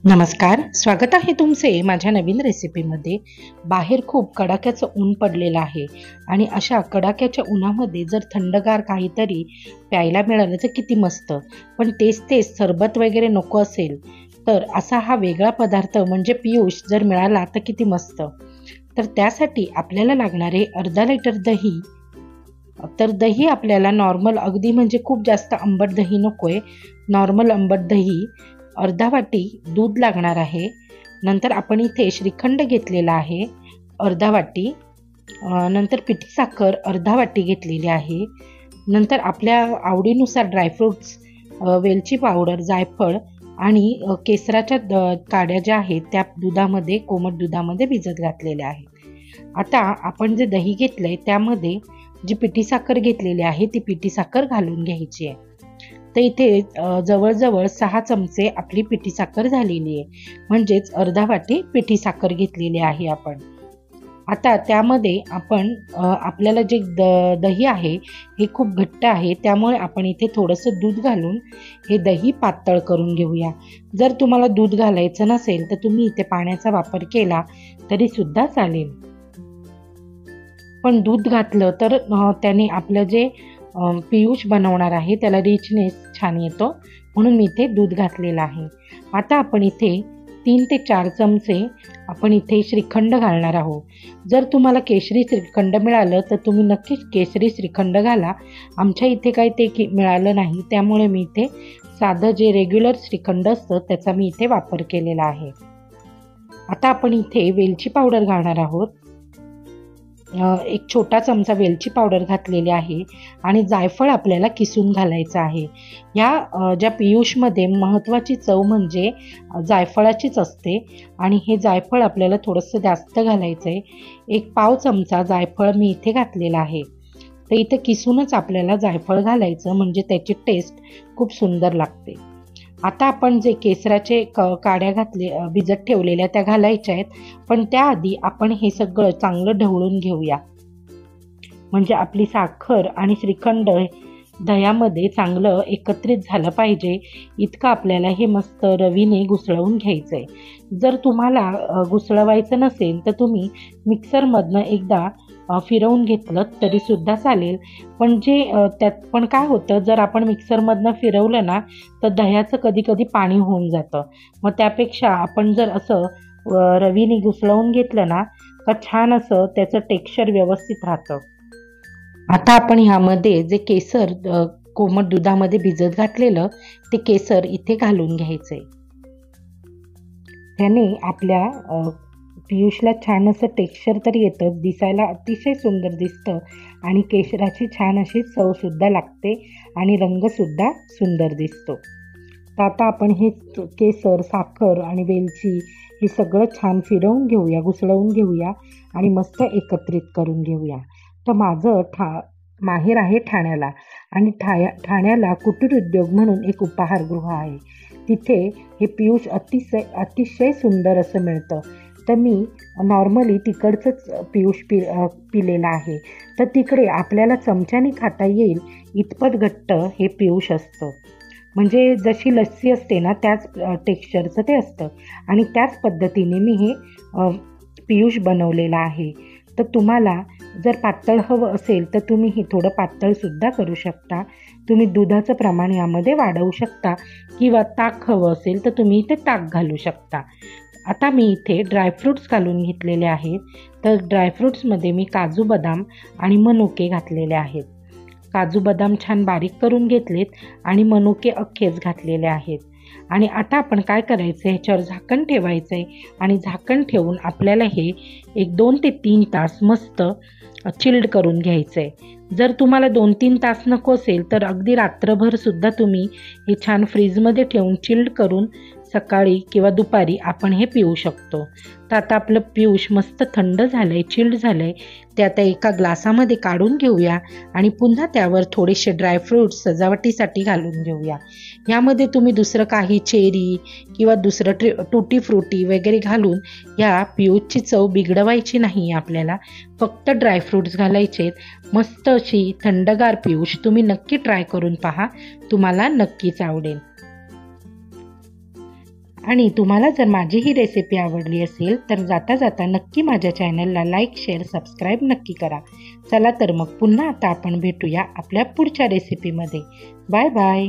नमस्कार, स्वागत आहे तुमचे माझ्या नवीन रेसिपीमध्ये। बाहेर खूप कडाक्याचं ऊन पडलेलं आहे आणि अशा कडाक्याच्या उन्हामध्ये जर थंडगार काहीतरी प्यायला मिळालं तर किती मस्त। पण तेच तेच सरबत वगैरे नको असेल तर असा हा वेगळा पदार्थ म्हणजे पियुष जर मिळाला तर किती मस्त। तर त्यासाठी आपल्याला लागणारे अर्धा लिटर दही। तर दही आपल्याला नॉर्मल अगदी म्हणजे खूप जास्त आंबट दही नकोय, नॉर्मल आंबट दही। अर्धा वाटी दूध लागणार आहे। नंतर आपण इथे श्रीखंड घेतलेला आहे अर्धा वाटी। नंतर पिठी साखर अर्धा वाटी घेतलेली आहे। नंतर आपल्या आवडीनुसार ड्रायफ्रुट्स, वेलची पावडर, जायफळ आणि केसराच्या काड्या ज्या आहेत त्या दुधामध्ये, कोमट दुधामध्ये भिजत घातलेल्या आहेत। आता आपण जे दही घेतलंय त्यामध्ये जी पिठी साखर घेतलेली आहे ती पिठी साखर घालून घ्यायची आहे। तर इथे जवळजवळ 6 चमचे आपली पिठी साखर झालेली आहे, म्हणजेच अर्धा वाटी पिठी साखर घेतलेली आहे आपण। आता त्यामध्ये आपण आपल्याला जे दही आहे हे खूप घट्ट आहे, त्यामुळे आपण इथे थोडंसं दूध घालून हे दही पातळ करून घेऊया। जर तुम्हाला दूध घालायचं नसेल तर तुम्ही इथे पाण्याचा वापर केला तरी सुद्धा चालेल, पण दूध घातलं तर त्याने आपलं जे पियुष बनवणार आहे त्याला रिचनेस छान येतो, म्हणून मी इथे दूध घातलेलं आहे। आता आपण इथे 3 ते 4 चमचे आपण इथे श्रीखंड घालणार आहोत। जर तुम्हाला केशरी श्रीखंड मिळालं तर तुम्ही नक्कीच केशरी श्रीखंड घाला। आमच्या इथे काही ते मिळालं नाही, त्यामुळे मी इथे साधं जे रेग्युलर श्रीखंड असतं त्याचा मी इथे वापर केलेला आहे। आता आपण इथे वेलची पावडर घालणार आहोत। एक छोटा चमचा वेलची पावडर घातलेली आहे आणि जायफळ आपल्याला किसून घालायचं आहे। या ज्या पियुषमध्ये महत्त्वाची चव म्हणजे जायफळाचीच असते आणि हे जायफळ आपल्याला थोडंसं जास्त घालायचं आहे। एक पाव चमचा जायफळ मी इथे घातलेला आहे। तर इथे किसूनच आपल्याला जायफळ घालायचं, म्हणजे त्याची टेस्ट खूप सुंदर लागते। आता आपण जे केसराचे काड्या भिजत ठेवलेल्या त्या घालायच्या आहेत, पण त्याआधी आपण हे सगळं चांगलं ढवळून घेऊया, म्हणजे आपली साखर आणि श्रीखंड दह्यामध्ये चांगलं एकत्रित झालं पाहिजे इतकं आपल्याला हे मस्त रवीने घुसळवून घ्यायचंय। जर तुम्हाला घुसळवायचं नसेल तर तुम्ही मिक्सरमधनं एकदा फिरवून घेतलं तरी सुद्धा चालेल, पण त्यात पण काय होतं, जर आपण मिक्सरमधनं फिरवलं ना तर दह्याचं कधी कधी पाणी होऊन जातं। मग त्यापेक्षा आपण जर असं रवीने घुसळवून घेतलं ना तर छान असं त्याचं टेक्स्चर व्यवस्थित राहतं। आता आपण ह्यामध्ये जे केसर कोमट दुधामध्ये भिजत घातलेलं ते केसर इथे घालून घ्यायचंय। त्याने आपल्या पियुषला छान असं टेक्स्चर तर येतं, दिसायला अतिशय सुंदर दिसतं आणि केशराची छान अशी चवसुद्धा लागते आणि रंगसुद्धा सुंदर दिसतो। तर आता आपण हे केसर, साखर आणि वेलची हे सगळं छान फिरवून घेऊया, घुसळवून घेऊया आणि मस्त एकत्रित करून घेऊया। तर माझं माहेर आहे ठाण्याला आणि ठाण्याला कुटीर उद्योग म्हणून एक उपाहारगृह आहे। तिथे हे पियुष अतिशय सुंदर असं मिळतं। तर मी नॉर्मली तिकडचंच पियुष पिलेलं आहे। तर तिकडे आपल्याला चमच्याने खाता येईल इतपत घट्ट हे पियुष असतं, म्हणजे जशी लस्सी असते ना त्याच टेक्स्चरचं ते असतं आणि त्याच पद्धतीने मी हे पियुष बनवलेलं आहे। तर तुम्हाला जर पातळ हवं असेल तर तुम्ही हे थोडं पातळसुद्धा करू शकता। तुम्ही दुधाचं प्रमाण यामध्ये वाढवू शकता किंवा ताक हवं असेल तर तुम्ही इथे ताक घालू शकता। आता मी इथे ड्रायफ्रूट्स घालून घेतलेले आहेत। तर ड्रायफ्रूट्समध्ये मी काजू, बदाम आणि मनुके घातलेले आहेत। काजू बदाम छान बारीक करून घेतलेत आणि मनुके अख्खेच घातलेले आहेत। आणि आता आपण काय करायचं, ह्याच्यावर झाकण ठेवायचं आहे आणि झाकण ठेवून आपल्याला हे 2 ते 3 तास मस्त चिल्ड करून घ्यायचं आहे। जर तुम्हाला 2-3 तास नको असेल तर अगदी रात्रभर सुद्धा तुम्ही हे छान फ्रीजमध्ये ठेवून चिल्ड करून सकाळी किंवा दुपारी आपण हे पिऊ शकतो। तर आता आपलं पियुष मस्त थंड झालंय, चिल्ड झालंय, ते आता एका ग्लासामध्ये काढून घेऊया आणि पुन्हा त्यावर थोडेसे ड्रायफ्रूट्स सजावटीसाठी घालून घेऊया। यामध्ये तुम्ही दुसरं काही चेरी किंवा दुसरं टुटी फ्रुटी वगैरे घालून या पियुषची चव बिघडवायची नाही आपल्याला, फक्त ड्रायफ्रूट्स घालायचे। मस्त अशी थंडगार पियुष तुम्ही नक्की ट्राय करून पहा, तुम्हाला नक्कीच आवडेल। आणि तुम्हाला जर माझी ही रेसिपी आवडली असेल तर जाता जाता नक्की माझ्या चॅनलला लाईक, शेअर, सबस्क्राईब नक्की करा. चला तर मग पुन्हा आता आपण भेटूया आपल्या पुढच्या रेसिपीमध्ये. Bye bye.